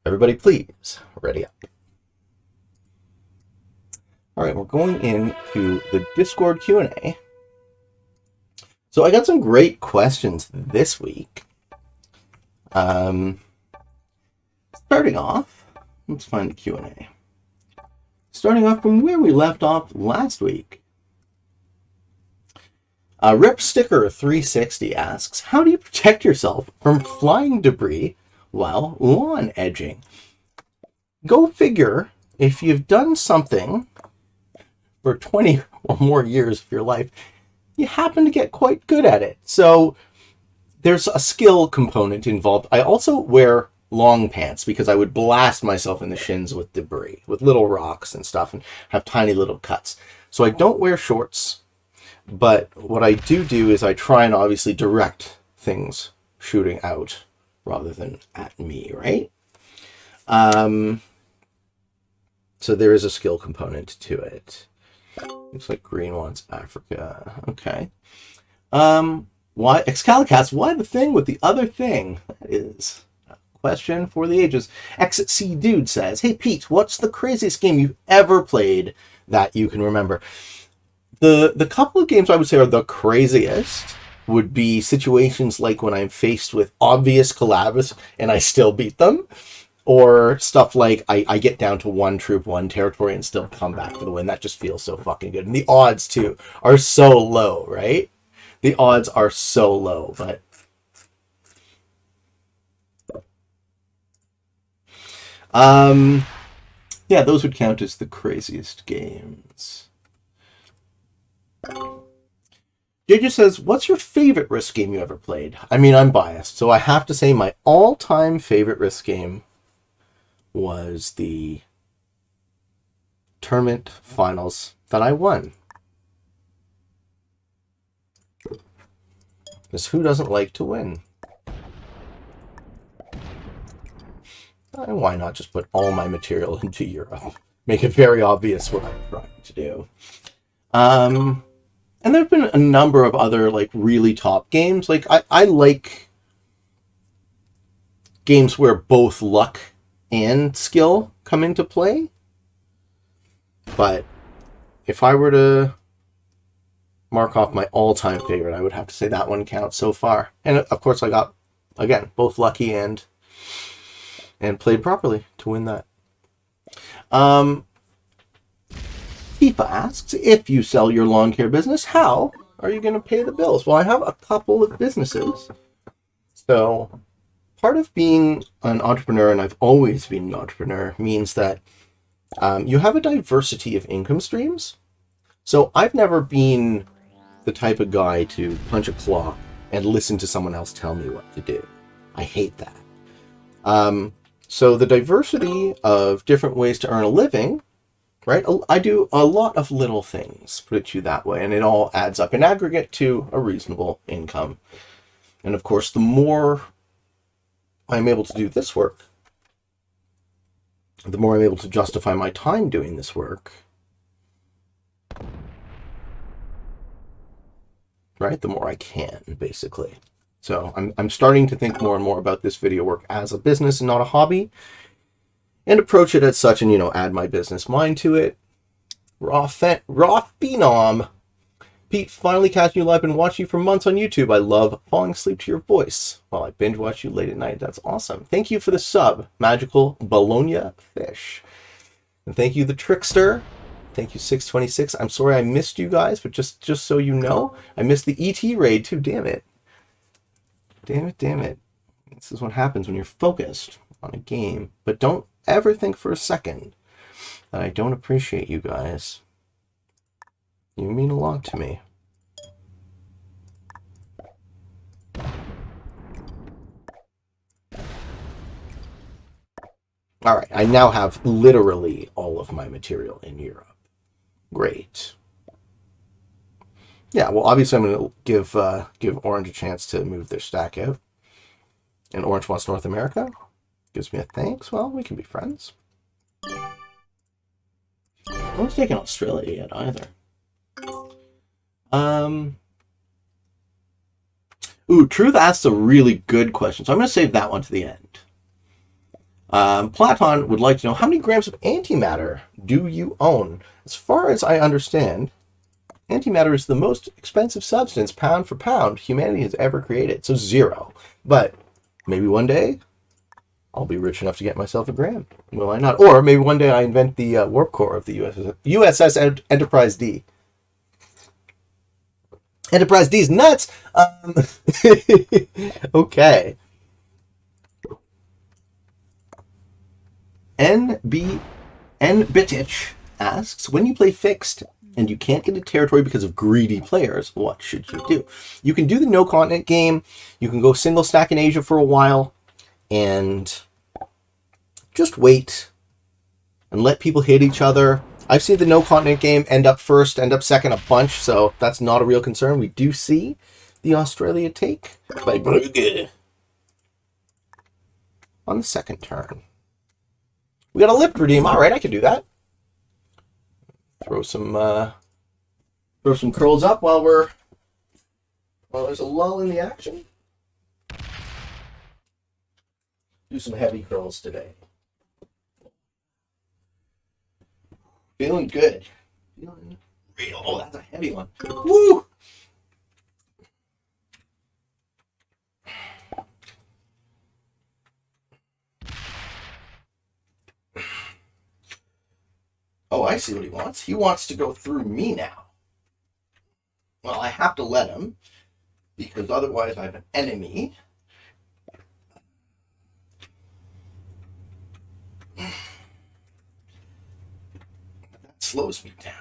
Everybody please, ready up. All right, we're going into the Discord Q&A. So I got some great questions this week. Starting off, let's find the Q&A. Starting off from where we left off last week. Ripsticker360 asks, how do you protect yourself from flying debris while lawn edging? Go figure, if you've done something for 20 or more years of your life, you happen to get quite good at it. So there's a skill component involved. I also wear long pants because I would blast myself in the shins with debris, with little rocks and stuff, and have tiny little cuts. So I don't wear shorts, but what I do is I try and obviously direct things shooting out rather than at me, right? So there is a skill component to it. Looks like Green wants Africa. Okay. Why Excalicats? Why the thing with the other thing? That is a question for the ages. Exit C Dude says, "Hey Pete, what's the craziest game you've ever played that you can remember?" The couple of games I would say are the craziest would be situations like when I'm faced with obvious collabs and I still beat them. Or stuff like I get down to one troop, one territory, and still come back for the win. That just feels so fucking good. And the odds, too, are so low, right? The odds are so low, but... yeah, those would count as the craziest games. JJ says, what's your favorite Risk game you ever played? I mean, I'm biased, so I have to say my all-time favorite Risk game was the tournament finals that I won. Because who doesn't like to win? And why not just put all my material into Europe? Make it very obvious what I'm trying to do. And there have been a number of other like really top games. Like I like games where both luck and skill come into play. But if I were to mark off my all-time favorite, I would have to say that one counts so far. And of course I got, again, both lucky and played properly to win that. FIFA asks, if you sell your lawn care business, how are you going to pay the bills? Well, I have a couple of businesses. So part of being an entrepreneur, and I've always been an entrepreneur, means that you have a diversity of income streams. So I've never been the type of guy to punch a clock and listen to someone else tell me what to do. I hate that. So the diversity of different ways to earn a living, right? I do a lot of little things, put it to you that way, and it all adds up in aggregate to a reasonable income. And of course, the more I'm able to do this work, the more I'm able to justify my time doing this work, right? The more I can, basically. So I'm starting to think more and more about this video work as a business and not a hobby, and approach it as such, and, you know, add my business mind to it. Raw Phenom. Pete, finally catching you live and watching you for months on YouTube. I love falling asleep to your voice while I binge watch you late at night. That's awesome. Thank you for the sub, Magical Bologna Fish. And thank you, The Trickster. Thank you, 626. I'm sorry I missed you guys, but just so you know, I missed the ET raid too. Damn it. Damn it. This is what happens when you're focused on a game. But don't ever think for a second that I don't appreciate you guys. You mean a lot to me. All right, I now have literally all of my material in Europe. Great. Yeah, well, obviously I'm going to give Orange a chance to move their stack out. And Orange wants North America. Gives me a thanks. Well, we can be friends. I don't take Australia yet either. Ooh, Truth asks a really good question, so I'm going to save that one to the end. Platon would like to know, how many grams of antimatter do you own? As far as I understand, antimatter is the most expensive substance, pound for pound, humanity has ever created. So 0. But maybe one day I'll be rich enough to get myself a gram. Will I not? Or maybe one day I invent the warp core of the USS Enterprise D. Enterprise D's nuts! Okay. Bitich asks, when you play fixed and you can't get a territory because of greedy players, what should you do? You can do the no continent game. You can go single stack in Asia for a while and just wait and let people hit each other. I've seen the no continent game end up first, end up second a bunch, so that's not a real concern. We do see the Australia take by Brugge on the second turn. We got a lift redeem. All right, I can do that. Throw some curls up while there's a lull in the action. Do some heavy curls today. Feeling good. Feeling real. Oh, that's a heavy one. Woo! Oh, I see what he wants. He wants to go through me now. Well, I have to let him, because otherwise I have an enemy. That slows me down.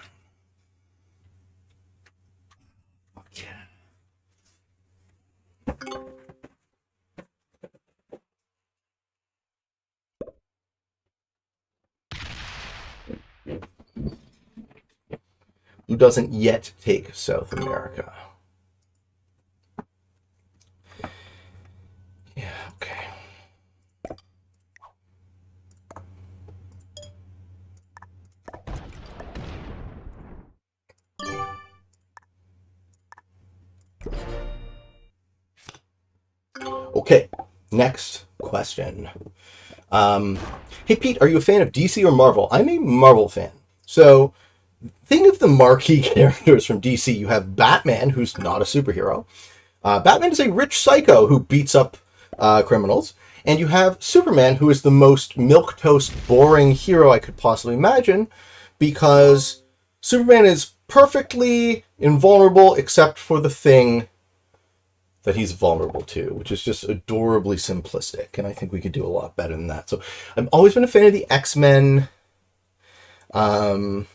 Oh, yeah. Who doesn't yet take South America? Yeah, okay. Okay, next question. Hey Pete, are you a fan of DC or Marvel? I'm a Marvel fan. So think of the marquee characters from DC. You have Batman, who's not a superhero. Batman is a rich psycho who beats up criminals. And you have Superman, who is the most milquetoast, boring hero I could possibly imagine, because Superman is perfectly invulnerable except for the thing that he's vulnerable to, which is just adorably simplistic. And I think we could do a lot better than that. So I've always been a fan of the X-Men. And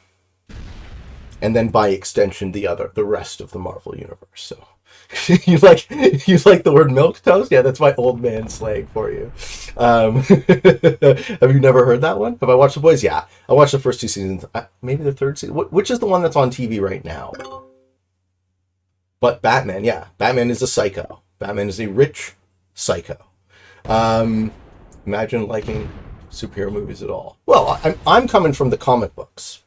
then by extension, the rest of the Marvel universe. So you like the word milquetoast? Yeah, that's my old man slang for you. Have you never heard that one? Have I watched The Boys? Yeah, I watched the first 2 seasons. Maybe the 3rd season. Which is the one that's on TV right now? But Batman, yeah, Batman is a psycho. Batman is a rich psycho. Imagine liking superhero movies at all. Well, I'm coming from the comic books.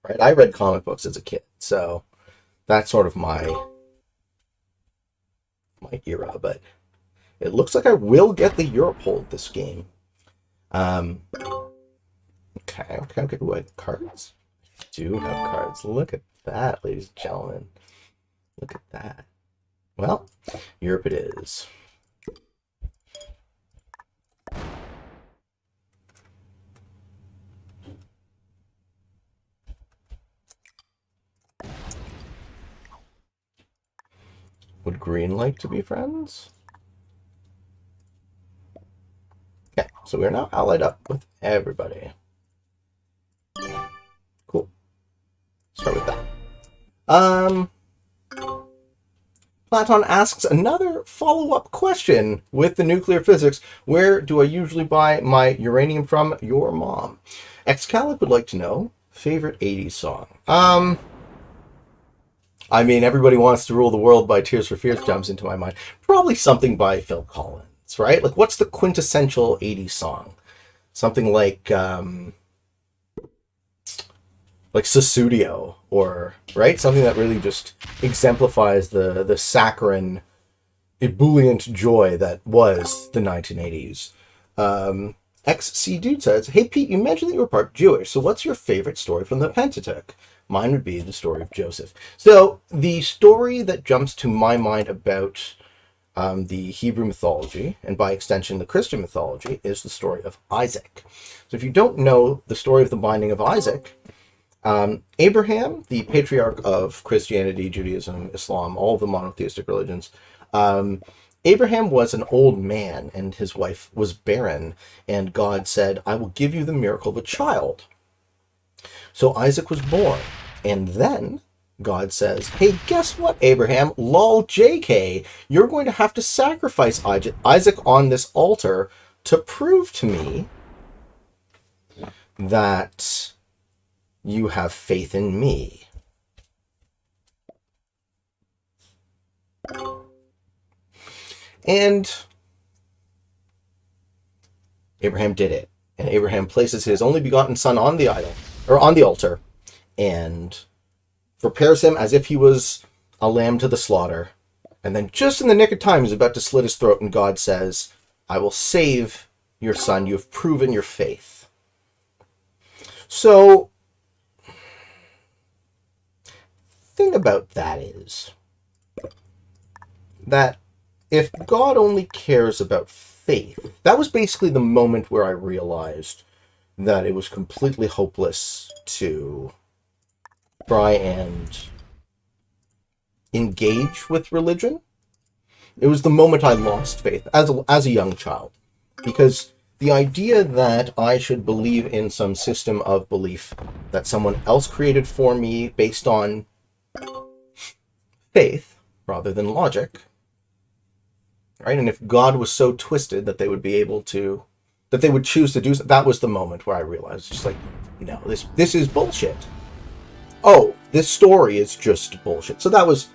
Right, I read comic books as a kid, so that's sort of my era. But it looks like I will get the Europe hold this game. Okay. Do I have cards? I do have cards. Look at that, ladies and gentlemen. Look at that. Well, Europe it is. Would green like to be friends? Okay, so we're now allied up with everybody. Cool. Start with that. Platon asks another follow-up question with the nuclear physics. Where do I usually buy my uranium from? Your mom. Excalib would like to know, favorite 80s song? I mean, Everybody Wants to Rule the World by Tears for Fears jumps into my mind. Probably something by Phil Collins, right? Like, what's the quintessential 80s song? Something like Susudio, or, right? Something that really just exemplifies the saccharine, ebullient joy that was the 1980s. XC Dude says, hey Pete, you mentioned that you were part Jewish, so what's your favorite story from the Pentateuch? Mine would be the story of Joseph. So the story that jumps to my mind about the Hebrew mythology, and by extension the Christian mythology, is the story of Isaac. So if you don't know the story of the binding of Isaac, Abraham, the patriarch of Christianity, Judaism, Islam, all of the monotheistic religions, Abraham was an old man and his wife was barren, and God said, I will give you the miracle of a child. So Isaac was born, and then God says, hey, guess what, Abraham? Lol JK, you're going to have to sacrifice Isaac on this altar to prove to me that you have faith in me. And Abraham did it. And Abraham places his only begotten son on the idol, or on the altar, and prepares him as if he was a lamb to the slaughter. And then just in the nick of time, he's about to slit his throat, and God says, I will save your son. You have proven your faith. So, thing about that is that if God only cares about faith, that was basically the moment where I realized that it was completely hopeless to try and engage with religion. It was the moment I lost faith as a young child, because the idea that I should believe in some system of belief that someone else created for me based on faith rather than logic, right? And if God was so twisted that they would be able to, that they would choose to do so, that was the moment where I realized, just like, no, this is bullshit. Oh, this story is just bullshit. So that was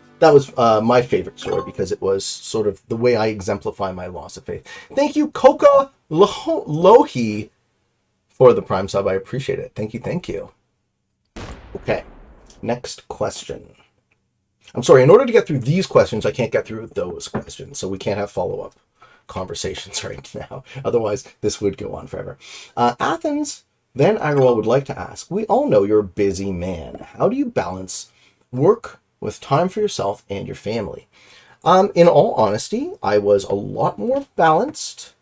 my favorite story, because it was sort of the way I exemplify my loss of faith. Thank you, Coca Lohi, for the Prime sub. I appreciate it. Thank you. Okay, next question. I'm sorry, in order to get through these questions, I can't get through those questions, so we can't have follow-up conversations right now. Otherwise, this would go on forever. Athens Van Agarwal would like to ask, we all know you're a busy man. How do you balance work with time for yourself and your family? In all honesty, I was a lot more balanced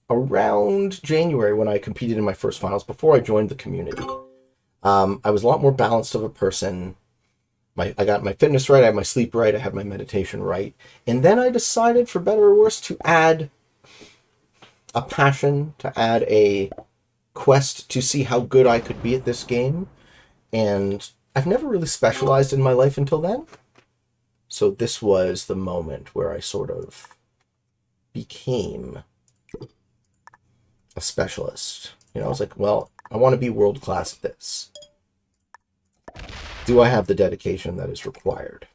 around January, when I competed in my first finals before I joined the community. I was a lot more balanced of a person. I got my fitness right, I had my sleep right, I had my meditation right. And then I decided, for better or worse, to add a passion, to add a quest to see how good I could be at this game. And I've never really specialized in my life until then. So this was the moment where I sort of became a specialist. You know, I was like, well, I want to be world class at this. Do I have the dedication that is required?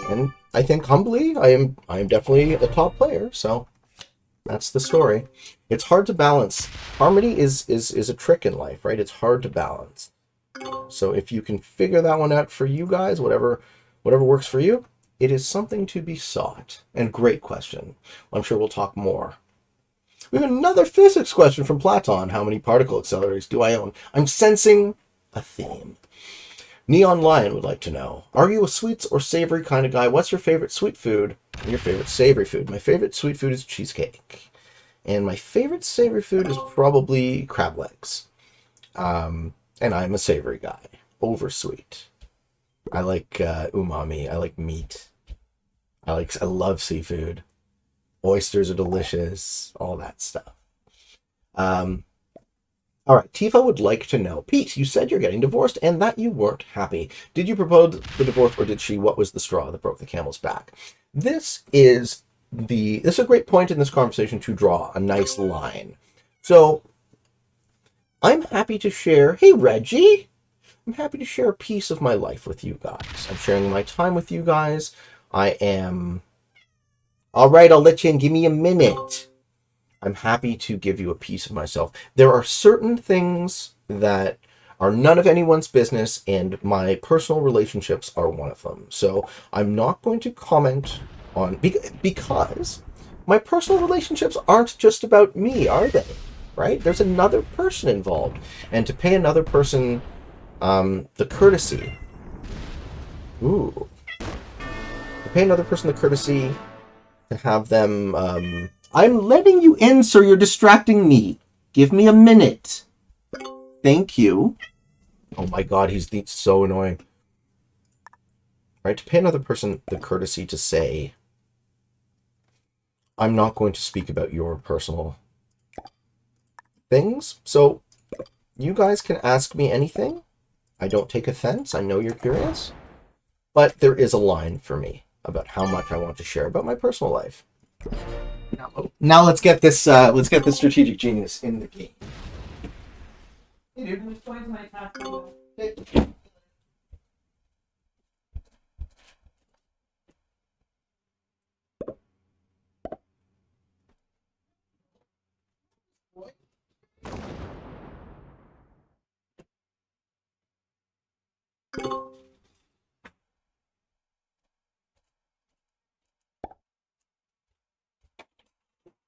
And I think humbly, I am definitely a top player, so that's the story. It's hard to balance. Harmony is a trick in life, right? It's hard to balance. So if you can figure that one out for you guys, whatever works for you, it is something to be sought. And great question. I'm sure we'll talk more. We have another physics question from Platon. How many particle accelerators do I own? I'm sensing a theme. Neon Lion would like to know, are you a sweets or savory kind of guy? What's your favorite sweet food and your favorite savory food? My favorite sweet food is cheesecake. And my favorite savory food is probably crab legs. And I'm a savory guy. Over sweet. I like umami. I like meat. I love seafood. Oysters are delicious. All that stuff. All right, Tifa would like to know, Pete, you said you're getting divorced and that you weren't happy. Did you propose the divorce, or did she? What was the straw that broke the camel's back? This is a great point in this conversation to draw a nice line. So I'm happy to share, hey Reggie, I'm happy to share a piece of my life with you guys. I'm sharing my time with you guys. All right, I'll let you in. Give me a minute. I'm happy to give you a piece of myself. There are certain things that are none of anyone's business, and my personal relationships are one of them. So I'm not going to comment on, because my personal relationships aren't just about me, are they? Right? There's another person involved. And to pay another person the courtesy. Ooh. To pay another person the courtesy to have them... I'm letting you in, sir. You're distracting me. Give me a minute. Thank you. Oh my god, he's so annoying. Right? To pay another person the courtesy to say, I'm not going to speak about your personal things, so you guys can ask me anything. I don't take offense. I know you're curious. But there is a line for me about how much I want to share about my personal life. Now let's get this strategic genius in the game. Hey, dude. Hey.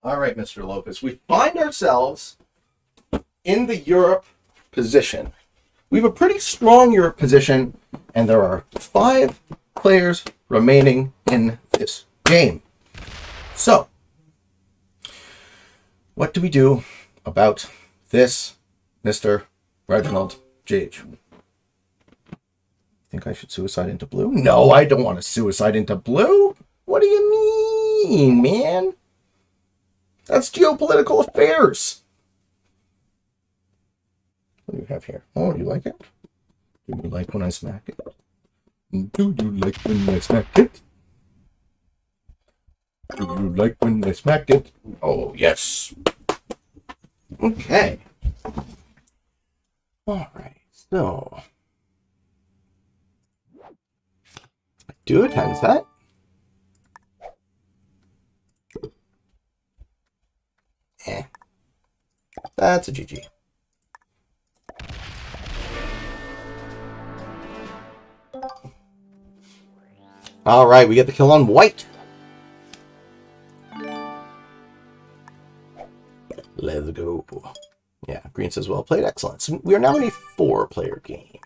All right, Mr. Lopez, we find ourselves in the Europe position. We have a pretty strong Europe position, and there are 5 players remaining in this game. So, what do we do about this, Mr. Reginald Gage? Think I should suicide into blue? No, I don't want to suicide into blue. What do you mean, man? That's geopolitical affairs. What do you have here? Oh, do you like it? Do you like when I smack it? Do you like when I smack it? Do you like when I smack it? Oh, yes. Okay. All right, so... I do attend that. That's a GG. All right, we get the kill on white. Let's go. Yeah, green says well played. Excellent. So we are now in a 4-player game.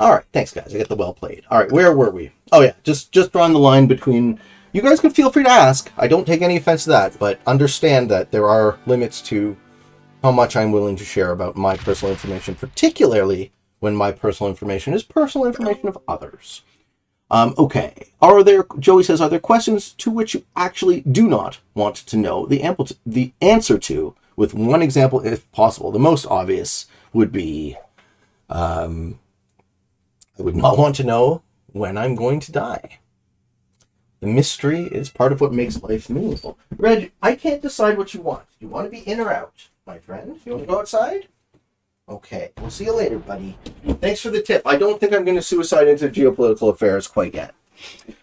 All right, thanks, guys. I get the well played. All right, where were we? Oh, yeah, just drawing the line between... You guys can feel free to ask. I don't take any offense to that, but understand that there are limits to how much I'm willing to share about my personal information, particularly when my personal information is personal information of others. Okay. Joey says, are there questions to which you actually do not want to know the answer to, with one example if possible? The most obvious would be, I would not want to know when I'm going to die. The mystery is part of what makes life meaningful. Reg, I can't decide what you want. You want to be in or out, my friend? You want to go outside? Okay, we'll see you later, buddy. Thanks for the tip. I don't think I'm going to suicide into geopolitical affairs quite yet.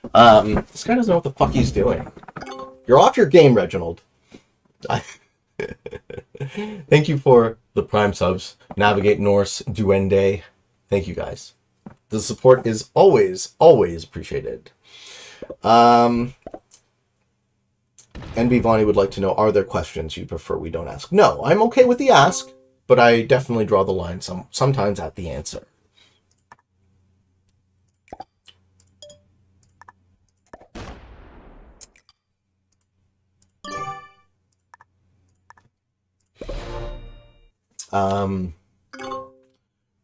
This guy doesn't know what the fuck he's doing. You're off your game, Reginald. Thank you for the Prime subs. Navigate Norse, Duende. Thank you, guys. The support is always, always appreciated. NB Vonnie would like to know, are there questions you prefer we don't ask? No, I'm okay with the ask, but I definitely draw the line sometimes at the answer.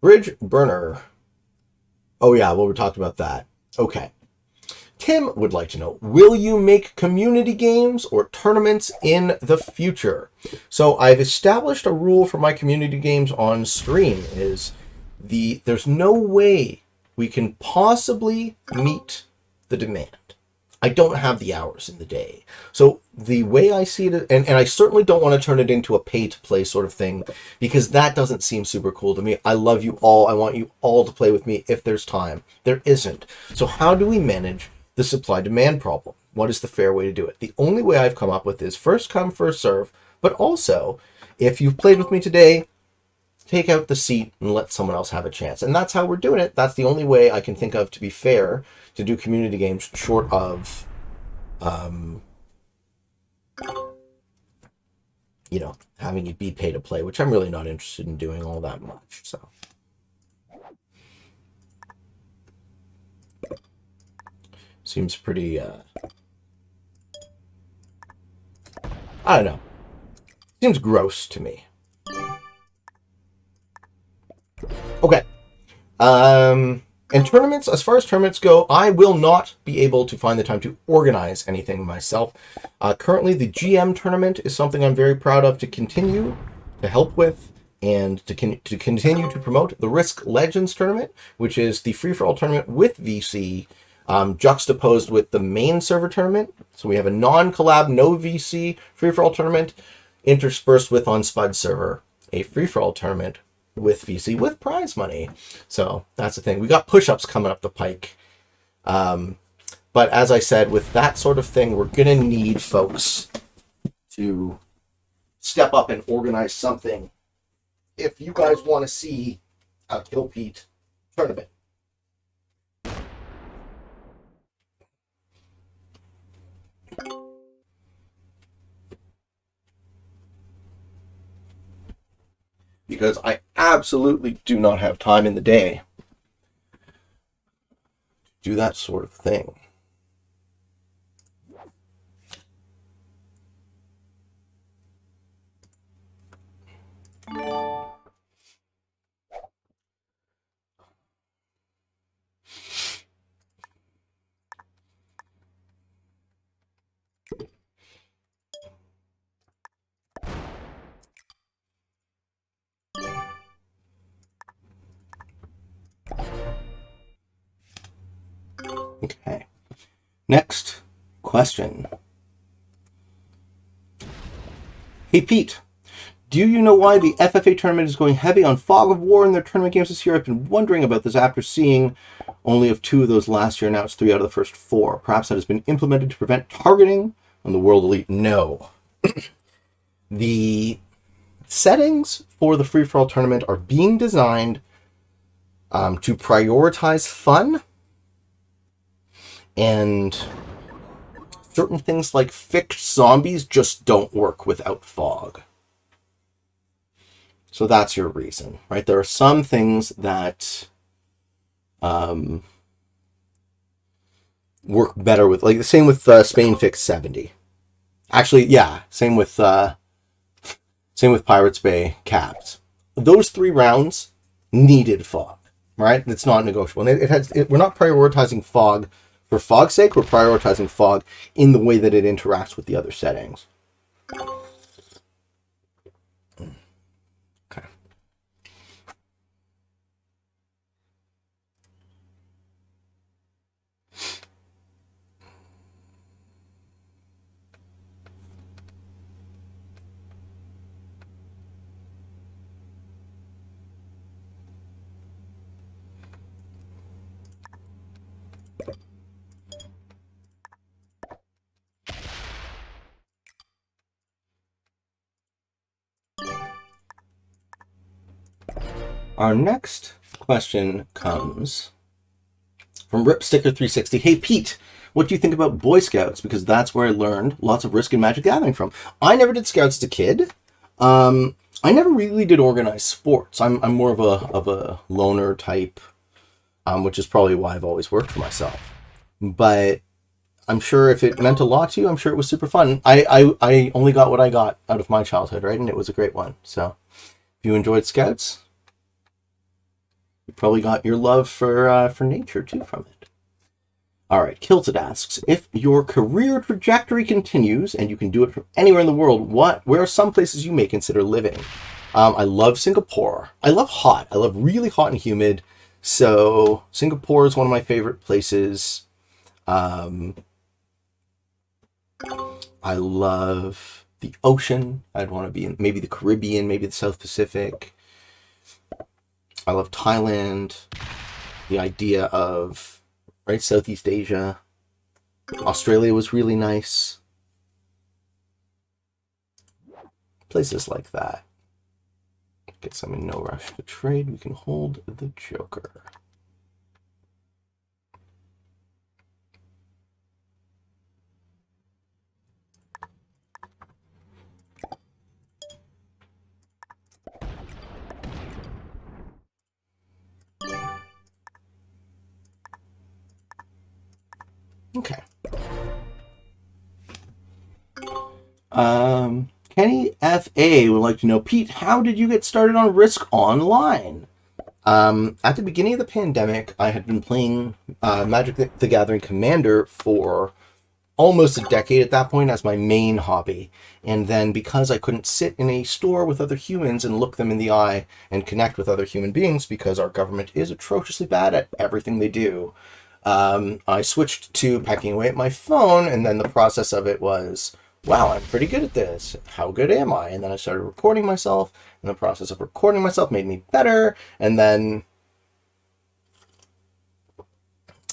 Bridge burner. Oh yeah, well, we're talking about that. Okay. Tim would like to know, will you make community games or tournaments in the future? So I've established a rule for my community games on stream is there's no way we can possibly meet the demand. I don't have the hours in the day. So the way I see it, and I certainly don't want to turn it into a pay-to-play sort of thing, because that doesn't seem super cool to me. I love you all. I want you all to play with me if there's time. There isn't. So how do we manage the supply-demand problem? What is the fair way to do it? The only way I've come up with is first come, first serve, but also, if you've played with me today, take out the seat and let someone else have a chance. And that's how we're doing it. That's the only way I can think of to be fair to do community games short of you know, having it be pay to play, which I'm really not interested in doing all that much. So seems pretty, I don't know. Seems gross to me. Okay. And tournaments, as far as tournaments go, I will not be able to find the time to organize anything myself. Currently, the GM tournament is something I'm very proud of to continue to help with and to continue to promote. The Risk Legends tournament, which is the free-for-all tournament with VC, juxtaposed with the main server tournament. So we have a non-collab, no VC free-for-all tournament interspersed with on Spud server, a free-for-all tournament with VC with prize money. So that's the thing. We got push-ups coming up the pike. But as I said, with that sort of thing, we're going to need folks to step up and organize something if you guys want to see a Kill Pete tournament. Because I absolutely do not have time in the day to do that sort of thing. Okay. Next question. Hey Pete, do you know why the FFA tournament is going heavy on Fog of War in their tournament games this year? I've been wondering about this after seeing only of 2 of those last year. Now it's 3 out of the first 4. Perhaps that has been implemented to prevent targeting on the World Elite. No. The settings for the free-for-all tournament are being designed to prioritize fun, and certain things like fixed zombies just don't work without fog. So that's your reason, right? There are some things that work better with, like the same with Spain Fix 70. Actually, yeah, same with Pirates Bay Caps. Those 3 rounds needed fog, right? It's not negotiable. And we're not prioritizing fog for fog's sake. We're prioritizing fog in the way that it interacts with the other settings. Okay. Our next question comes from Ripsticker360. Hey Pete, what do you think about Boy Scouts? Because that's where I learned lots of Risk and Magic Gathering from. I never did Scouts as a kid. I never really did organized sports. I'm more of a loner type, which is probably why I've always worked for myself. But I'm sure if it meant a lot to you, I'm sure it was super fun. I only got what I got out of my childhood, right? And it was a great one. So if you enjoyed Scouts, you probably got your love for nature too from it. All right, Kilted asks, if your career trajectory continues and you can do it from anywhere in the world, where are some places you may consider living? I love Singapore. I love hot. I love really hot and humid. So Singapore is one of my favorite places. I love the ocean. I'd want to be in maybe the Caribbean, maybe the South Pacific. I love Thailand. The idea of, right, Southeast Asia. Australia was really nice. Places like that. Guess I'm in no rush to trade. We can hold the Joker. Okay. Kenny F.A. would like to know, Pete, how did you get started on Risk Online? At the beginning of the pandemic, I had been playing Magic the Gathering Commander for almost a decade at that point as my main hobby. And then because I couldn't sit in a store with other humans and look them in the eye and connect with other human beings because our government is atrociously bad at everything they do, I switched to pecking away at my phone, and then the process of it was, wow, I'm pretty good at this. How good am I? And then I started recording myself, and the process of recording myself made me better, and then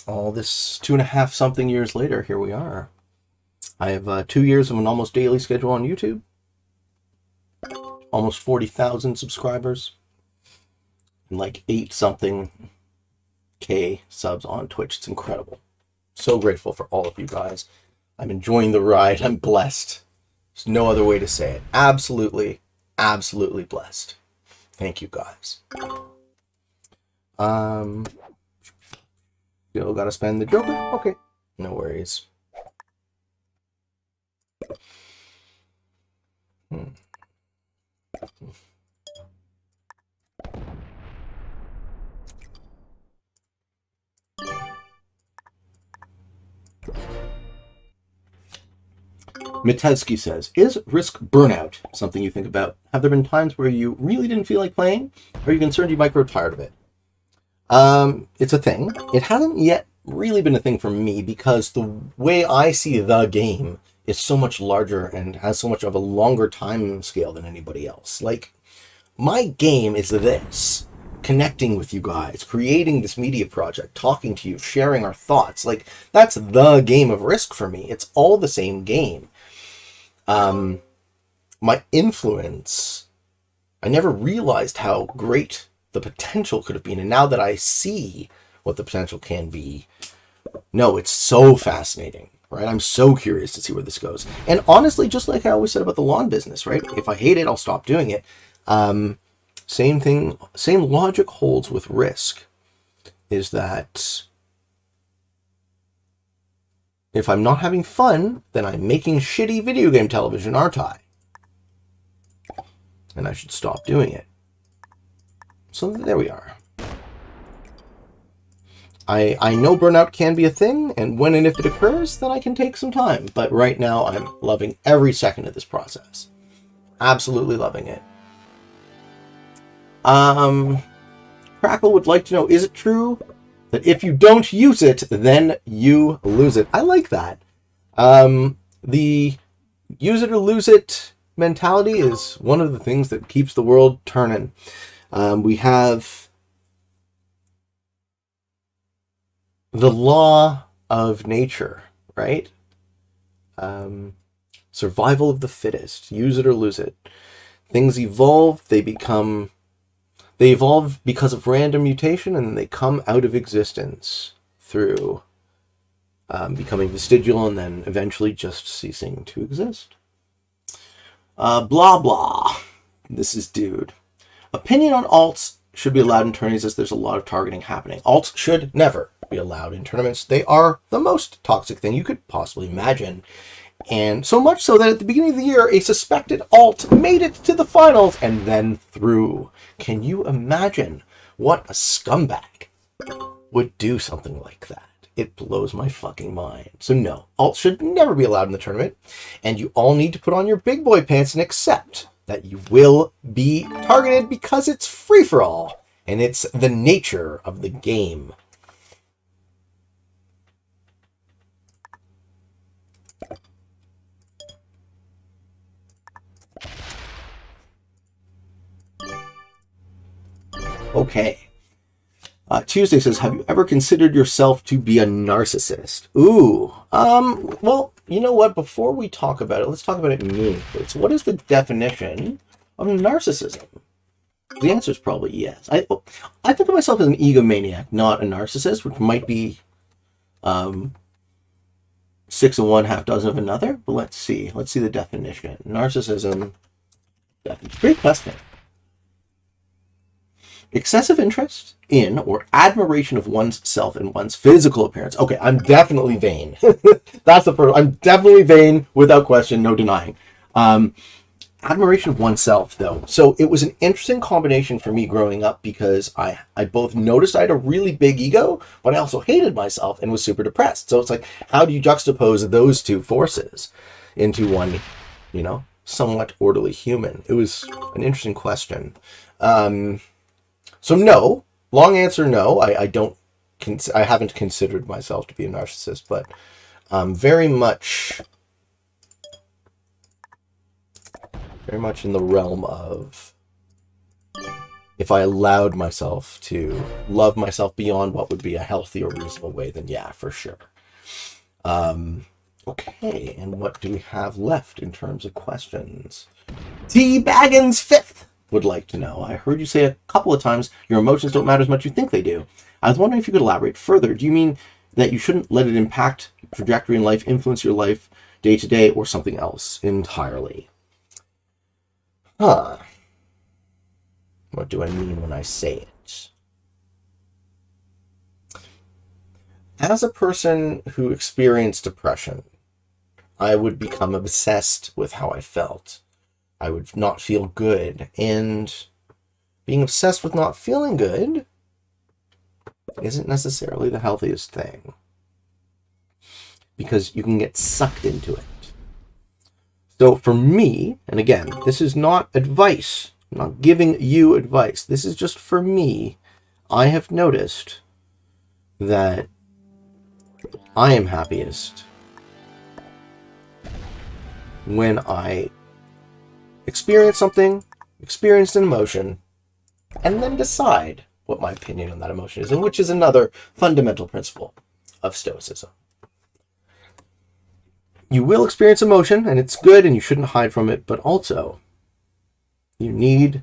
all this 2.5 something years later, here we are. I have 2 years of an almost daily schedule on YouTube, almost 40,000 subscribers, and like 8 something K subs on Twitch. It's incredible. So grateful for all of you guys. I'm enjoying the ride. I'm blessed. There's no other way to say it. Absolutely, absolutely blessed. Thank you guys. Still gotta spend the Joker? Okay. No worries. Mitevsky says, is Risk burnout something you think about? Have there been times where you really didn't feel like playing? Or are you concerned you might grow tired of it? It's a thing. It hasn't yet really been a thing for me because the way I see the game is so much larger and has so much of a longer time scale than anybody else. Like, my game is this. Connecting with you guys, creating this media project, talking to you, sharing our thoughts. Like, that's the game of Risk for me. It's all the same game. My influence, I never realized how great the potential could have been. And now that I see what the potential can be, no, it's so fascinating, right? I'm so curious to see where this goes. And honestly, just like I always said about the lawn business, right? If I hate it, I'll stop doing it. Same thing, same logic holds with Risk, is that if I'm not having fun, then I'm making shitty video game television, aren't I? And I should stop doing it. So there we are. I know burnout can be a thing, and when and if it occurs, then I can take some time. But right now, I'm loving every second of this process. Absolutely loving it. Crackle would like to know, is it true that if you don't use it, then you lose it? I like that. The use it or lose it mentality is one of the things that keeps the world turning. We have the law of nature, right? Survival of the fittest. Use it or lose it. Things evolve, they evolve because of random mutation, and then they come out of existence through becoming vestigial and then eventually just ceasing to exist. Blah, blah. This is Dude. Opinion on alts should be allowed in tourneys as there's a lot of targeting happening. Alts should never be allowed in tournaments. They are the most toxic thing you could possibly imagine. And so much so that at the beginning of the year, a suspected alt made it to the finals and then through. Can you imagine what a scumbag would do something like that? It blows my fucking mind. So no, alts should never be allowed in the tournament. And you all need to put on your big boy pants and accept that you will be targeted because it's free for all. And it's the nature of the game. Okay. Tuesday says, have you ever considered yourself to be a narcissist? Ooh. Well, you know what? Before we talk about it, let's talk about it meaningfully. So what is the definition of narcissism? The answer is probably yes. I think of myself as an egomaniac, not a narcissist, which might be 6 of one, half dozen of another. But let's see. Let's see the definition. Narcissism. Great question. Excessive interest in or admiration of one's self and one's physical appearance. Okay, I'm definitely vain. That's the first. I'm definitely vain, without question, no denying. Admiration of oneself, though. So it was an interesting combination for me growing up because I both noticed I had a really big ego, but I also hated myself and was super depressed. So it's like, how do you juxtapose those two forces into one, somewhat orderly human? It was an interesting question. So no, long answer, no. I haven't considered myself to be a narcissist, but very much in the realm of, if I allowed myself to love myself beyond what would be a healthy or reasonable way, then yeah, for sure. Okay, and what do we have left in terms of questions? T. Baggins 5th would like to know. I heard you say a couple of times your emotions don't matter as much as you think they do. I was wondering if you could elaborate further. Do you mean that you shouldn't let it impact your trajectory in life, influence your life day to day, or something else entirely? What do I mean when I say it? As a person who experienced depression, I would become obsessed with how I felt. I would not feel good. And being obsessed with not feeling good isn't necessarily the healthiest thing, because you can get sucked into it. So for me, and again, this is not advice. I'm not giving you advice. This is just for me. I have noticed that I am happiest when I experience an emotion, and then decide what my opinion on that emotion is, and which is another fundamental principle of Stoicism. You will experience emotion, and it's good, and you shouldn't hide from it, but also you need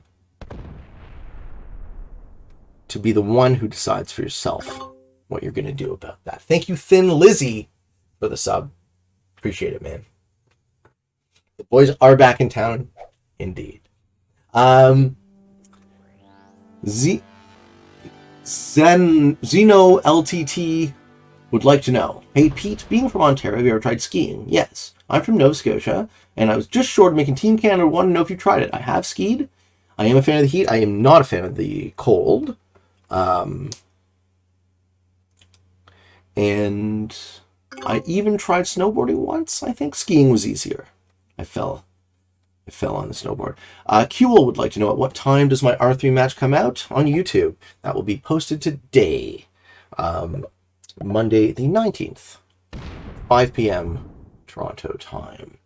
to be the one who decides for yourself what you're going to do about that. Thank you, Thin Lizzy, for the sub. Appreciate it, man. The boys are back in town, indeed. Zeno LTT would like to know, hey Pete, being from Ontario, have you ever tried skiing? Yes. I'm from Nova Scotia, and I was just short of making Team Canada. Want to know if you tried it. I have skied. I am a fan of the heat. I am not a fan of the cold. And I even tried snowboarding once. I think skiing was easier. I fell on the snowboard. Kuel would like to know, at what time does my R3 match come out on YouTube? That will be posted today, Monday the 19th, 5 p.m. Toronto time.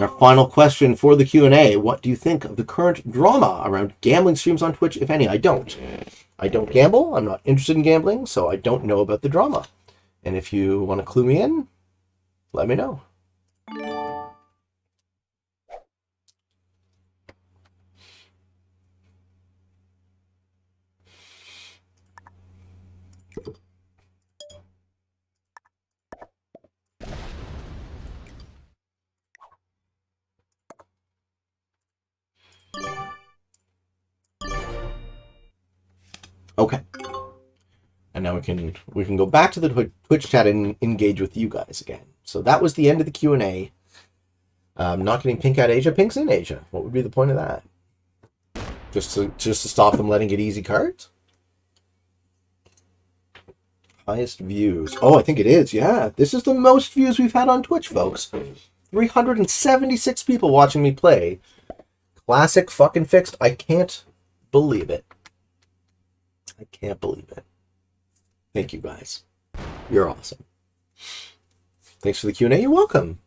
Our final question for the Q&A. What do you think of the current drama around gambling streams on Twitch, if any? I don't gamble. I'm not interested in gambling, so I don't know about the drama. And if you want to clue me in, let me know. Okay. And now we can go back to the Twitch chat and engage with you guys again. So that was the end of the Q&A. Not getting pink out Asia. Pink's in Asia. What would be the point of that? Just to stop them letting get easy cards? Highest views. Oh, I think it is. Yeah, this is the most views we've had on Twitch, folks. 376 people watching me play. Classic fucking fixed. I can't believe it. I can't believe it. Thank you, guys. You're awesome. Thanks for the Q&A. You're welcome.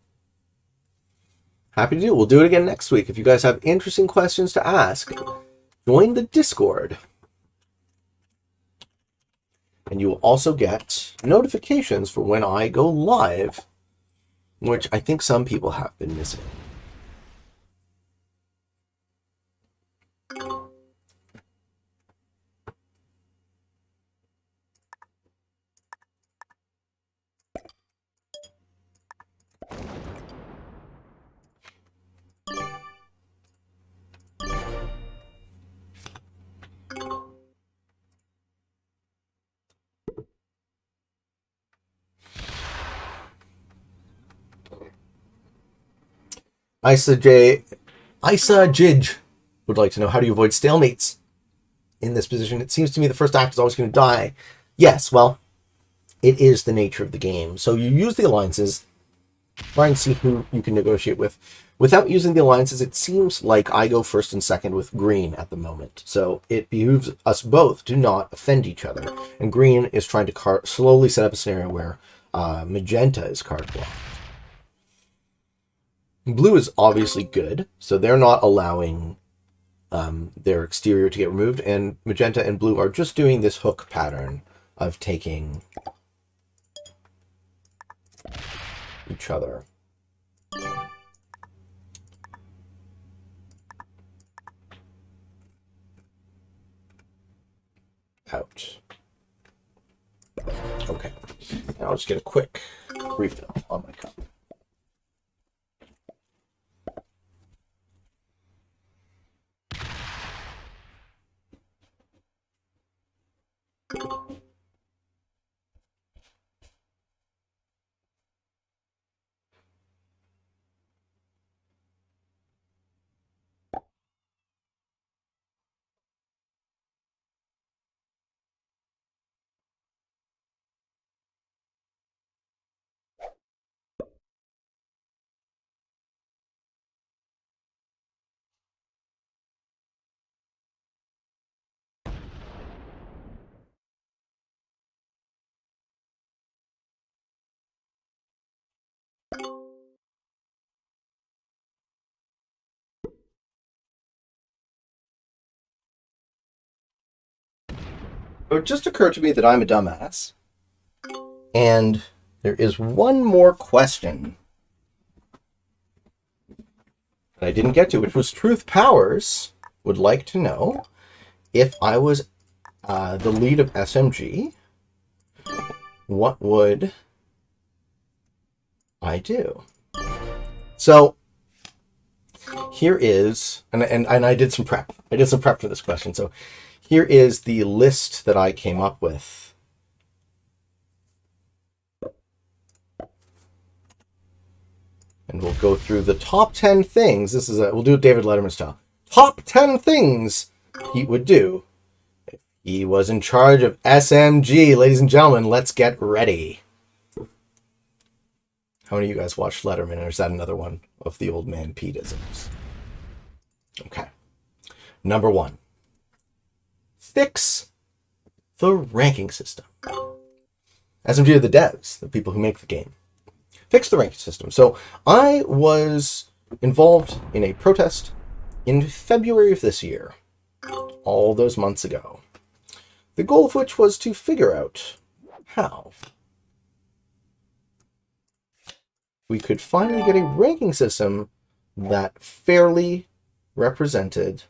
Happy to do it. We'll do it again next week. If you guys have interesting questions to ask, join the Discord. And you will also get notifications for when I go live, which I think some people have been missing. Isa Jij would like to know, how do you avoid stalemates in this position? It seems to me the first act is always going to die. Yes, well, it is the nature of the game. So you use the alliances, try and see who you can negotiate with. Without using the alliances, it seems like I go first and second with green at the moment. So it behooves us both to not offend each other. And green is trying to slowly set up a scenario where magenta is card blocked. Blue is obviously good, so they're not allowing their exterior to get removed, and magenta and blue are just doing this hook pattern of taking each other. Out. Okay, now I'll just get a quick refill on my cup. It just occurred to me that I'm a dumbass, and there is one more question that I didn't get to, which was Truth Powers would like to know, if I was the lead of SMG, what would I do? So here is, and I did some prep. I did some prep for this question. So here is the list that I came up with. And we'll go through the top 10 things. This is we'll do it David Letterman style. Top 10 things he would do if he was in charge of SMG. Ladies and gentlemen, let's get ready. How many of you guys watched Letterman, or is that another one of the old man Pete-isms? Okay. Number 1. Fix the ranking system. SMG are the devs, the people who make the game. Fix the ranking system. So I was involved in a protest in February of this year, all those months ago, the goal of which was to figure out how we could finally get a ranking system that fairly represented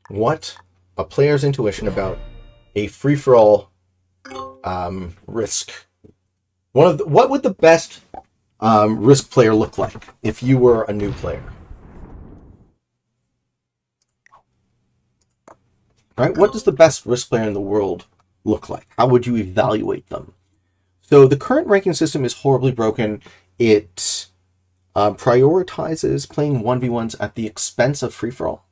what a player's intuition about a free-for-all risk. What would the best risk player look like if you were a new player? Right? What does the best risk player in the world look like? How would you evaluate them? So the current ranking system is horribly broken. It prioritizes playing 1v1s at the expense of free-for-all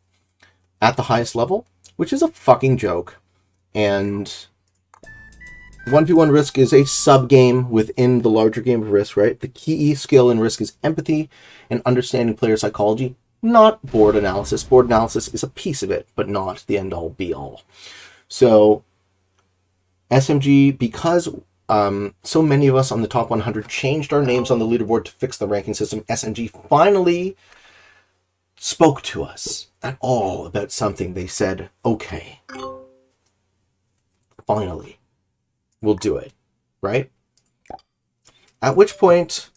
at the highest level, which is a fucking joke. And 1v1 Risk is a sub-game within the larger game of Risk, right? The key skill in Risk is empathy and understanding player psychology, not board analysis. Board analysis is a piece of it, but not the end-all, be-all. So SMG, because so many of us on the top 100 changed our names on the leaderboard to fix the ranking system, SMG finally spoke to us at all about something. They said, okay, finally, we'll do it, right? At which point,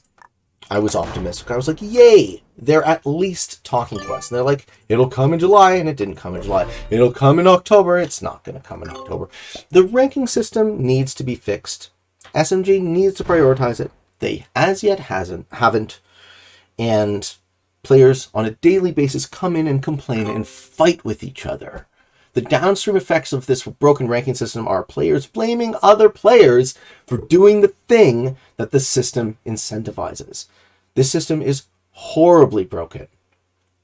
I was optimistic. I was like, yay, they're at least talking to us. And they're like, it'll come in July, and it didn't come in July. It'll come in October. It's not going to come in October. The ranking system needs to be fixed. SMG needs to prioritize it. They as yet haven't. And players on a daily basis come in and complain and fight with each other The downstream effects of this broken ranking system are players blaming other players for doing the thing that the system incentivizes. This system is horribly broken.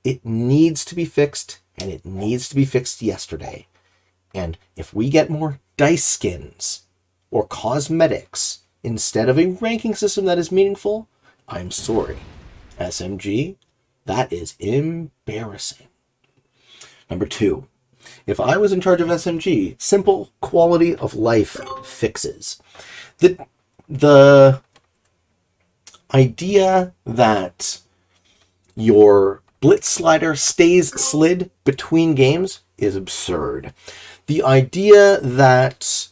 It needs to be fixed, and it needs to be fixed yesterday. And if we get more dice skins or cosmetics instead of a ranking system that is meaningful, I'm sorry. SMG, that is embarrassing. Number 2, if I was in charge of SMG, simple quality of life fixes. The idea that your Blitz slider stays slid between games is absurd. The idea that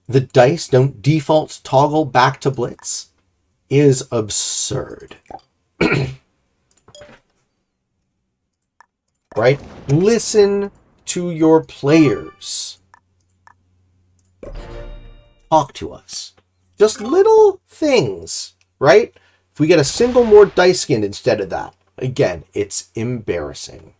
the dice don't default toggle back to Blitz is absurd. Right? Listen to your players. Talk to us. Just little things, right? If we get a single more dice skin instead of that, again, it's embarrassing.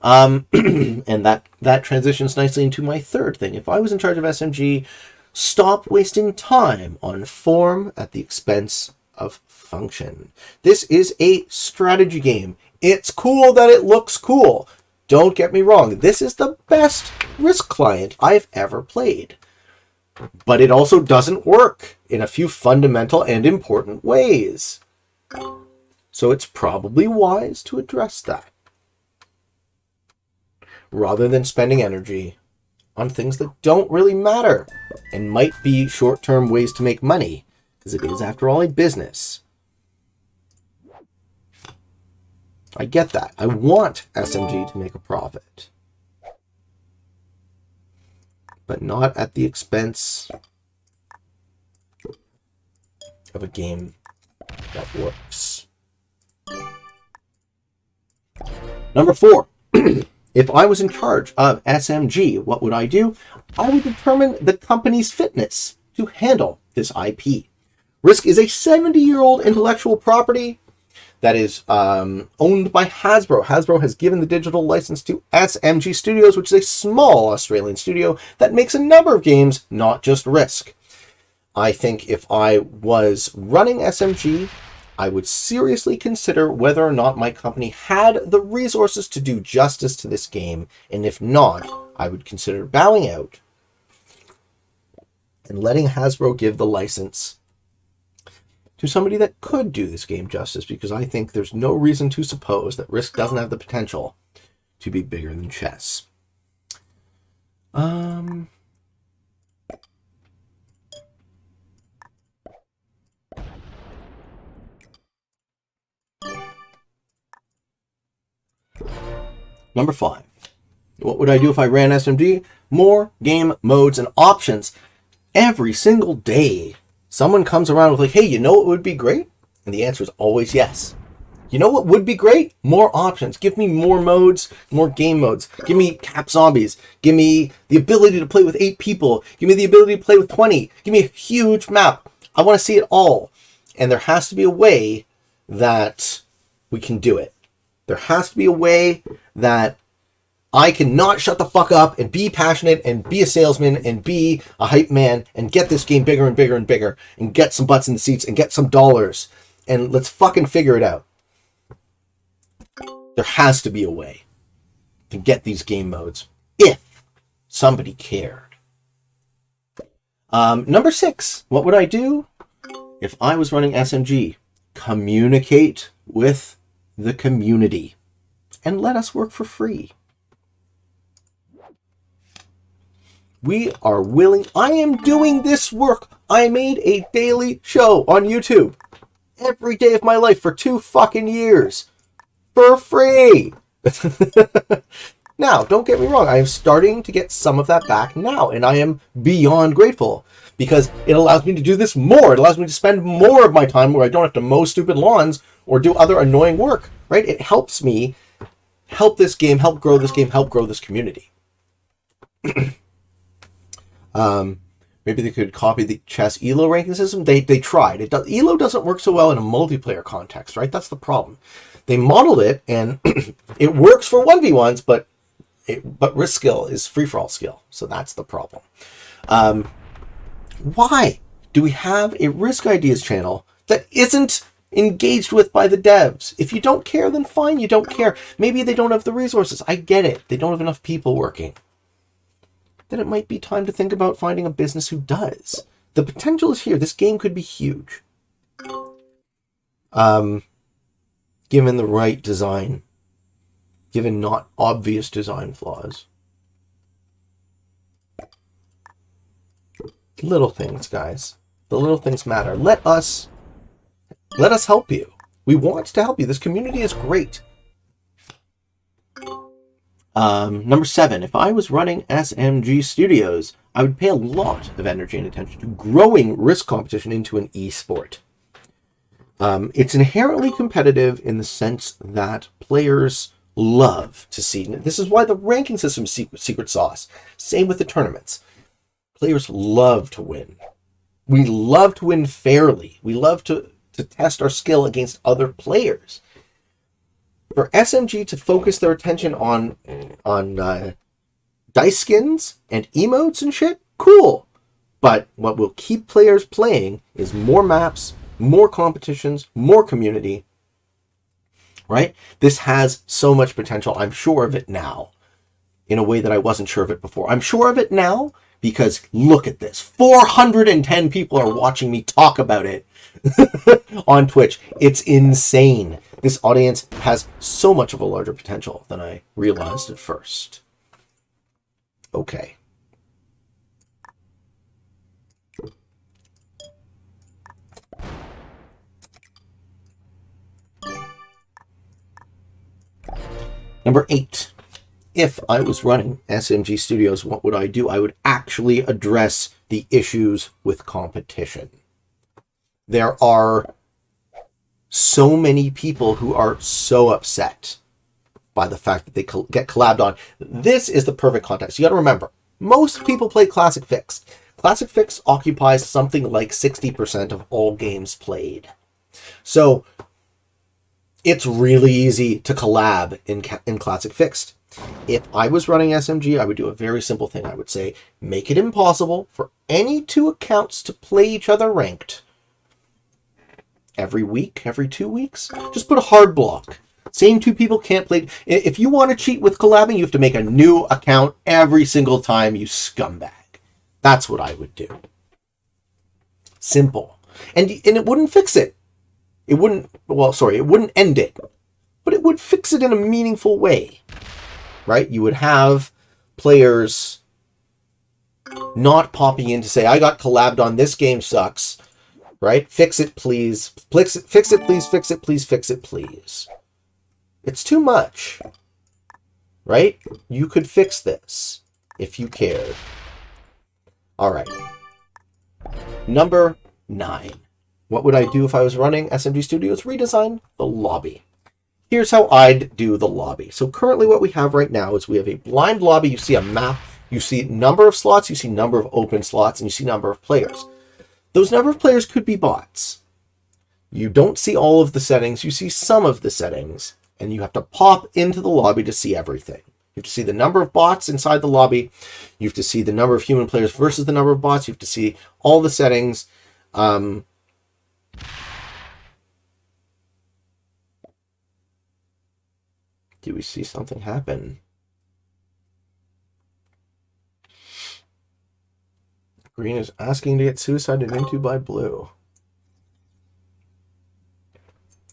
And that transitions nicely into my third thing. If I was in charge of SMG, stop wasting time on form at the expense of function. This is a strategy game. It's cool that it looks cool. Don't get me wrong. This is the best Risk client I've ever played. But it also doesn't work in a few fundamental and important ways. So it's probably wise to address that, rather than spending energy on things that don't really matter and might be short-term ways to make money, because it is, after all, a business. I get that. I want SMG to make a profit, but not at the expense of a game that works. Number 4. If I was in charge of SMG, what would I do? I would determine the company's fitness to handle this IP. Risk is a 70-year-old intellectual property that is owned by Hasbro. Hasbro has given the digital license to SMG Studios, which is a small Australian studio that makes a number of games, not just Risk. I think if I was running SMG, I would seriously consider whether or not my company had the resources to do justice to this game, and if not, I would consider bowing out and letting Hasbro give the license to somebody that could do this game justice, because I think there's no reason to suppose that Risk doesn't have the potential to be bigger than chess. Number 5. What would I do if I ran SMG? More game modes and options every single day. Someone comes around with like, hey, you know what would be great? And the answer is always yes. You know what would be great? More options. Give me more modes, more game modes. Give me cap zombies. Give me the ability to play with 8 people. Give me the ability to play with 20. Give me a huge map. I want to see it all. And there has to be a way that we can do it. There has to be a way that I can not shut the fuck up and be passionate and be a salesman and be a hype man and get this game bigger and bigger and bigger and get some butts in the seats and get some dollars, and let's fucking figure it out. There has to be a way to get these game modes if somebody cared. Number 6, what would I do if I was running SMG? Communicate with the community and let us work for free. We are willing. I am doing this work. I made a daily show on YouTube every day of my life for 2 fucking years for free. Now, don't get me wrong. I am starting to get some of that back now, and I am beyond grateful because it allows me to do this more. It allows me to spend more of my time where I don't have to mow stupid lawns or do other annoying work, right? It helps me help this game, help grow this game, help grow this community. Maybe they could copy the chess ELO ranking system. They tried. ELO doesn't work so well in a multiplayer context, right? That's the problem. They modeled it, and it works for 1v1s, but but risk skill is free-for-all skill, so that's the problem. Why do we have a risk ideas channel that isn't engaged with by the devs? If you don't care, then fine, you don't care. Maybe they don't have the resources. I get it. They don't have enough people working. Then it might be time to think about finding a business who does. The potential is here. This game could be huge. Given the right design. Given not obvious design flaws. Little things, guys. The little things matter. Let us help you. We want to help you. This community is great. Number 7, if I was running SMG Studios, I would pay a lot of energy and attention to growing risk competition into an esport. It's inherently competitive in the sense that players love to see. This is why the ranking system is secret sauce. Same with the tournaments. Players love to win. We love to win fairly. We love to test our skill against other players. For SMG to focus their attention on dice skins and emotes and shit, cool. But what will keep players playing is more maps, more competitions, more community. Right? This has so much potential. I'm sure of it now in a way that I wasn't sure of it before. I'm sure of it now because look at this. 410 people are watching me talk about it on Twitch. It's insane. This audience has so much of a larger potential than I realized at first. Okay. Number 8. If I was running SMG Studios, what would I do? I would actually address the issues with competition. There are so many people who are so upset by the fact that they get collabed on. This is the perfect context. You got to remember, most people play Classic Fixed. Classic Fixed occupies something like 60% of all games played. So it's really easy to collab in Classic Fixed. If I was running SMG, I would do a very simple thing. I would say, make it impossible for any 2 accounts to play each other ranked. Every week, every 2 weeks, just put a hard block. Same 2 people can't play. If you want to cheat with collabing, you have to make a new account every single time, you scumbag. That's what I would do. Simple. And it wouldn't fix it. It wouldn't end it. But it would fix it in a meaningful way. Right? You would have players not popping in to say, I got collabed on, this game sucks. Right? Fix it, please. Fix it, please. Fix it, please. Fix it, please. It's too much. Right? You could fix this if you cared. All right. Number 9. What would I do if I was running SMG Studios? Redesign the lobby. Here's how I'd do the lobby. So currently what we have right now is we have a blind lobby. You see a map. You see number of slots. You see number of open slots. And you see number of players. Those number of players could be bots. You don't see all of the settings. You see some of the settings. And you have to pop into the lobby to see everything. You have to see the number of bots inside the lobby. You have to see the number of human players versus the number of bots. You have to see all the settings. Do we see something happen? Green is asking to get suicided into by blue.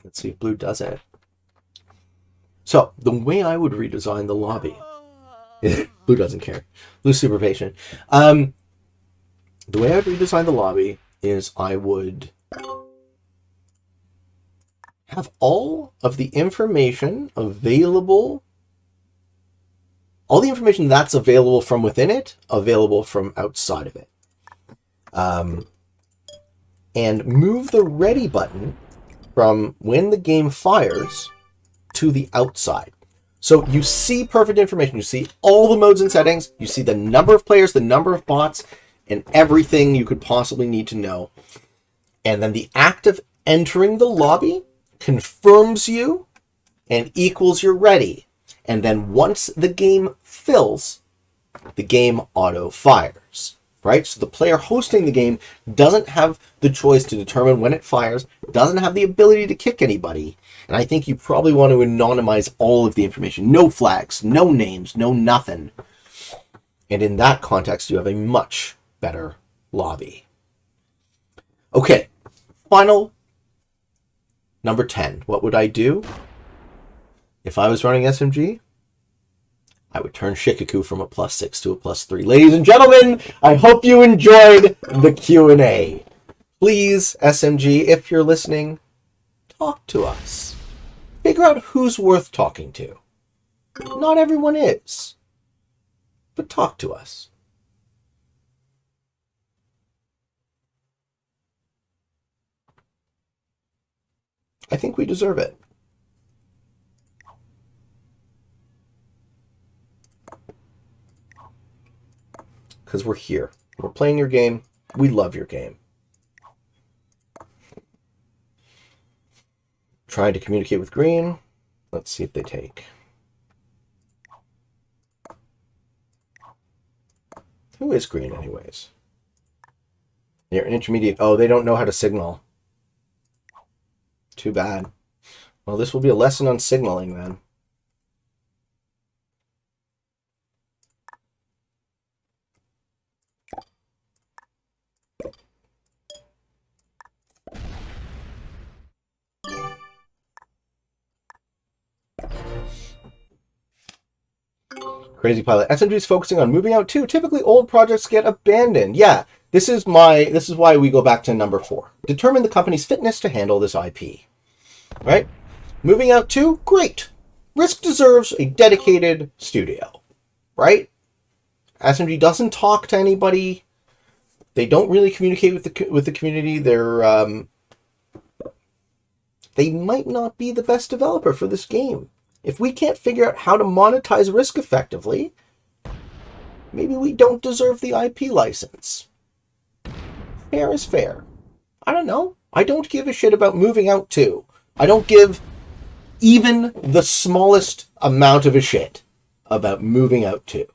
Let's see if blue does it. So, the way I would redesign the lobby... Blue doesn't care. Blue's super patient. The way I'd redesign the lobby is I would have all of the information available, all the information that's available from within it, available from outside of it. And move the ready button from when the game fires to the outside. So you see perfect information. You see all the modes and settings. You see the number of players, the number of bots, and everything you could possibly need to know. And then the act of entering the lobby confirms you and equals you're ready. And then once the game fills, the game auto fires, right? So the player hosting the game doesn't have the choice to determine when it fires, doesn't have the ability to kick anybody. And I think you probably want to anonymize all of the information. No flags, no names, no nothing. And in that context, you have a much better lobby. Okay, final number 10. What would I do if I was running SMG? I would turn Shikaku from a +6 to a +3. Ladies and gentlemen, I hope you enjoyed the Q&A. Please, SMG, if you're listening, talk to us. Figure out who's worth talking to. Not everyone is, but talk to us. I think we deserve it. Because we're here. We're playing your game. We love your game. Trying to communicate with green. Let's see if they take. Who is green anyways? They're an intermediate. Oh, they don't know how to signal. Too bad. Well, this will be a lesson on signaling then. Crazy Pilot. SMG is focusing on moving out too. Typically old projects get abandoned. Yeah, this is why we go back to number 4. Determine the company's fitness to handle this IP. Right? Moving out too? Great. Risk deserves a dedicated studio. Right? SMG doesn't talk to anybody. They don't really communicate with the community. They might not be the best developer for this game. If we can't figure out how to monetize Risk effectively, maybe we don't deserve the IP license. Fair is fair. I don't know. I don't give a shit about moving out too. I don't give even the smallest amount of a shit about moving out too.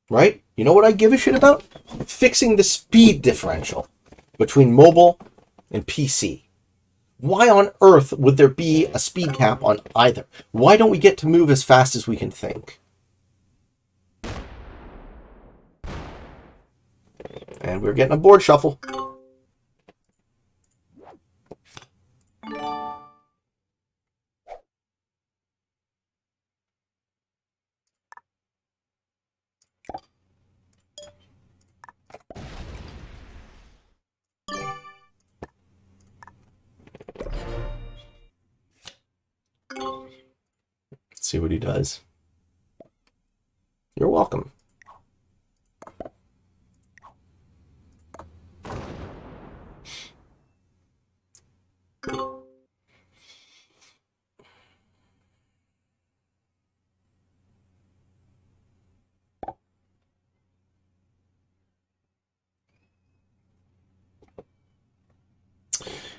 Right? You know what I give a shit about? Fixing the speed differential between mobile and PC. Why on earth would there be a speed cap on either? Why don't we get to move as fast as we can think? And we're getting a board shuffle. Let's see what he does. You're welcome.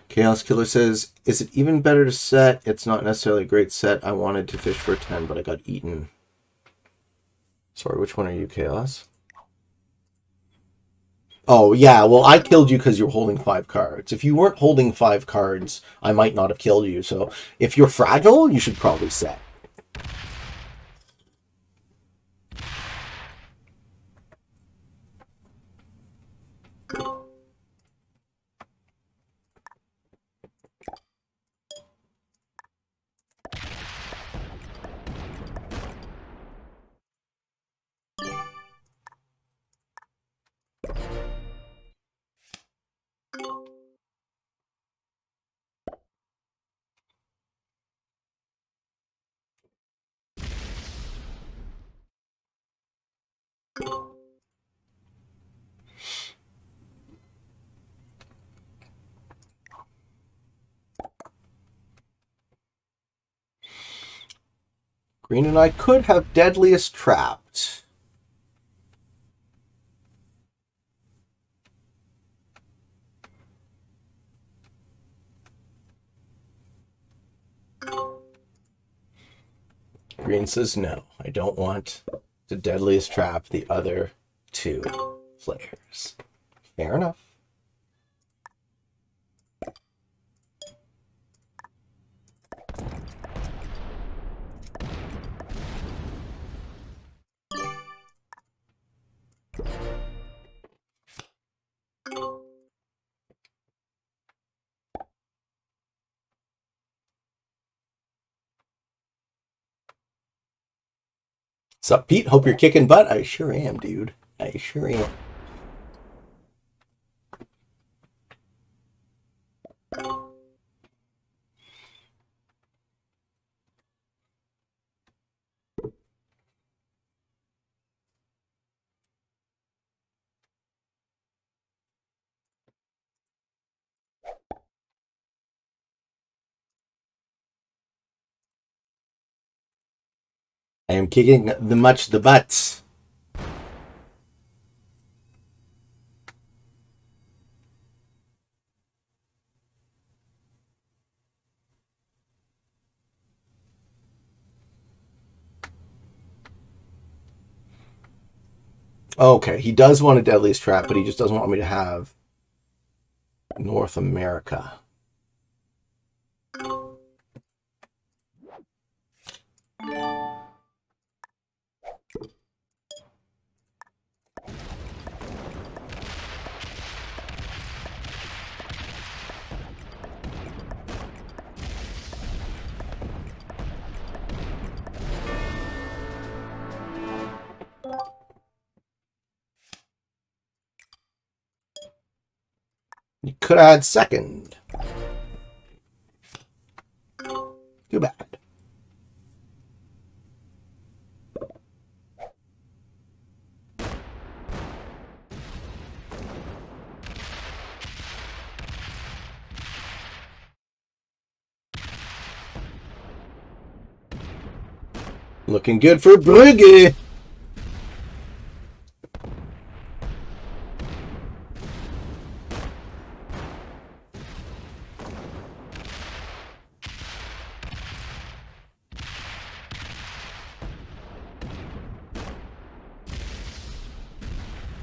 Chaos Killer says, is it even better to set? It's not necessarily a great set. I wanted to fish for a 10, but I got eaten. Sorry, which one are you, Chaos? Oh, yeah, well, I killed you because you were holding 5 cards. If you weren't holding 5 cards, I might not have killed you. So if you're fragile, you should probably set. Green and I could have Deadliest Trapped. Green says no. I don't want to deadliest trap the other two players. Fair enough. Sup, Pete? Hope you're kicking butt. I sure am, dude. I sure am. I am kicking the butts. Okay, he does want a deadliest trap, but he just doesn't want me to have North America. You could have had second. Too bad. Looking good for Brugge.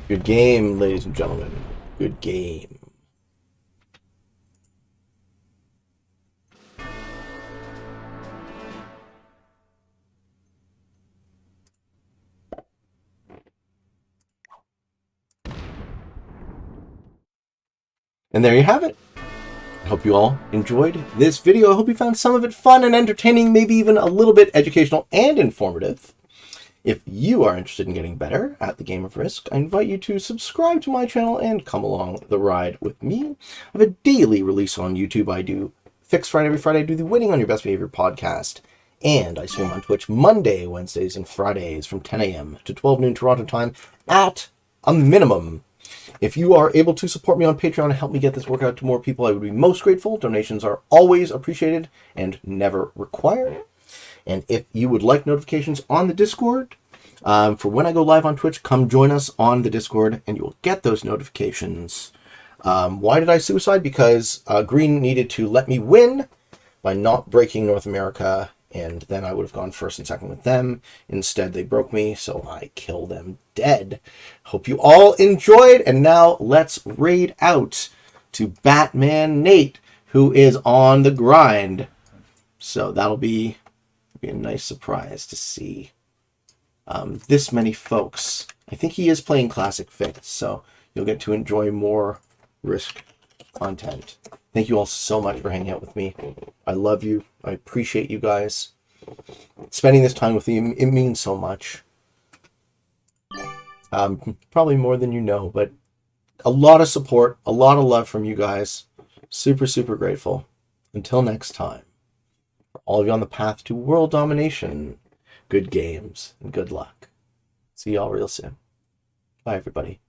Good game, ladies and gentlemen. Good game. And there you have it. I hope you all enjoyed this video. I hope you found some of it fun and entertaining, maybe even a little bit educational and informative. If you are interested in getting better at the game of Risk, I invite you to subscribe to my channel and come along the ride with me. I have a daily release on YouTube. I do Fix Friday every Friday. I do the Winning on Your Best Behavior podcast. And I stream on Twitch Monday, Wednesdays, and Fridays from 10 a.m. to 12 noon Toronto time at a minimum. If you are able to support me on Patreon and help me get this work out to more people, I would be most grateful. Donations are always appreciated and never required. And if you would like notifications on the Discord for when I go live on Twitch, come join us on the Discord and you will get those notifications. Why did I suicide? Because Green needed to let me win by not breaking North America, and then I would have gone first and second with them. Instead, they broke me, so I kill them dead. Hope you all enjoyed, and now let's raid out to Batman Nate, who is on the grind. So that'll be a nice surprise to see this many folks. I think he is playing Classic Fix, so you'll get to enjoy more Risk content. Thank you all so much for hanging out with me. I love you. I appreciate you guys. Spending this time with you, it means so much. Probably more than you know, but a lot of support, a lot of love from you guys. Super, super grateful. Until next time, for all of you on the path to world domination, good games and good luck. See y'all real soon. Bye, everybody.